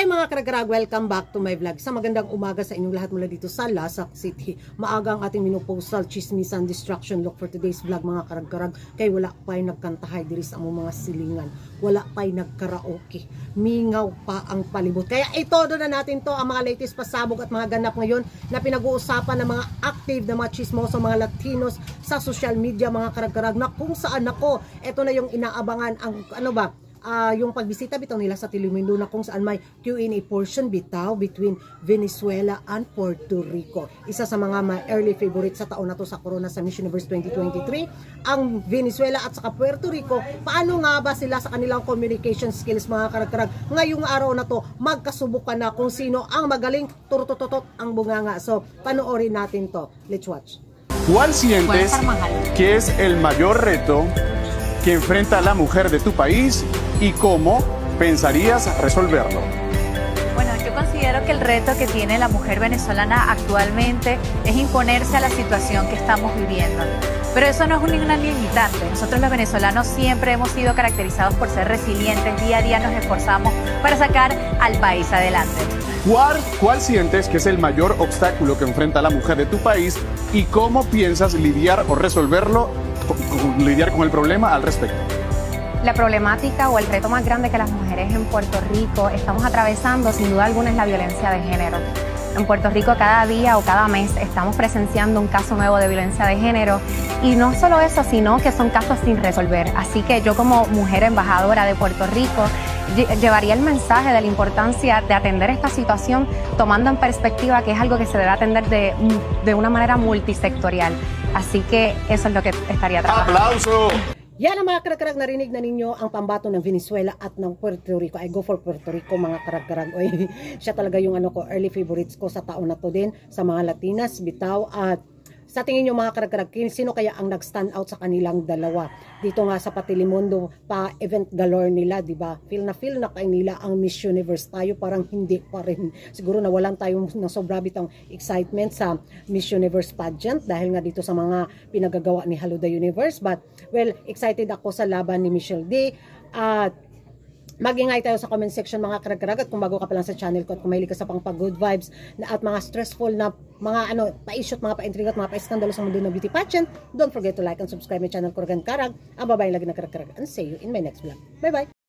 Hi mga karag-karag, welcome back to my vlog. Sa magandang umaga sa inyong lahat mula dito sa Lasak City. Maaga ang ating minupostal, chismisan, distraction look for today's vlog mga karag-karag. Kay wala pa'y nagkantahay diri sa among mga silingan. Wala pa'y nagkaraoke. Mingaw pa ang palibot. Kaya itodo na natin to ang mga latest pasabog at mga ganap ngayon na pinag-uusapan ng mga active na mga chismoso, mga Latinos sa social media mga karag-karag na kung saan ako. Ito na yung inaabangan ang yung pagbisita bitaw nila sa Telemundo na kung saan may Q&A portion bitaw between Venezuela and Puerto Rico. Isa sa mga early favorite sa taon na to sa Corona sa Miss Universe 2023, ang Venezuela at saka Puerto Rico. Paano nga ba sila sa kanilang communication skills mga karag-karag? Ngayong araw na to, magkasubukan na kung sino ang magaling turutototot ang bunganga. So, panoorin natin to. Let's watch. ¿Cuál sientes que es el mayor reto que enfrenta la mujer de tu país y cómo pensarías resolverlo? Bueno, yo considero que el reto que tiene la mujer venezolana actualmente es imponerse a la situación que estamos viviendo. Pero eso no es ninguna limitante. Nosotros los venezolanos siempre hemos sido caracterizados por ser resilientes. Día a día nos esforzamos para sacar al país adelante. ¿Cuál sientes que es el mayor obstáculo que enfrenta la mujer de tu país y cómo piensas lidiar o resolverlo, lidiar con el problema al respecto? La problemática o el reto más grande que las mujeres en Puerto Rico estamos atravesando, sin duda alguna, es la violencia de género. En Puerto Rico cada día o cada mes estamos presenciando un caso nuevo de violencia de género y no solo eso, sino que son casos sin resolver. Así que yo como mujer embajadora de Puerto Rico llevaría el mensaje de la importancia de atender esta situación tomando en perspectiva que es algo que se debe atender de una manera multisectorial. Así que eso es lo que estaría trabajando. ¡Aplauso! Yan ang mga karag-karag, narinig na ninyo ang pambato ng Venezuela at ng Puerto Rico. I go for Puerto Rico mga karag-karag. Siya talaga yung early favorites ko sa taon na to din sa mga Latinas, bitaw. At sa tingin nyo mga karag-karag, sino kaya ang nag-stand out sa kanilang dalawa? Dito nga sa Telemundo, pa-event galore nila, di ba? Feel na kayo nila ang Miss Universe. Tayo parang hindi pa rin. Siguro nawalan tayo ng sobra bitang excitement sa Miss Universe pageant dahil nga dito sa mga pinagagawa ni Hello the Universe. But, well, excited ako sa laban ni Michelle D. At mag-ingay tayo sa comment section mga karag-karag. At kung bago ka pa lang sa channel ko at kung mahilig ka sa pang good vibes at mga stressful na mga pa-issue at mga pa-intriga at mga pa-iskandalo sa mundo ng beauty pageant, don't forget to like and subscribe my channel Karag-Karag. Ang babaeng lagi na karag-karag. And see you in my next vlog. Bye bye!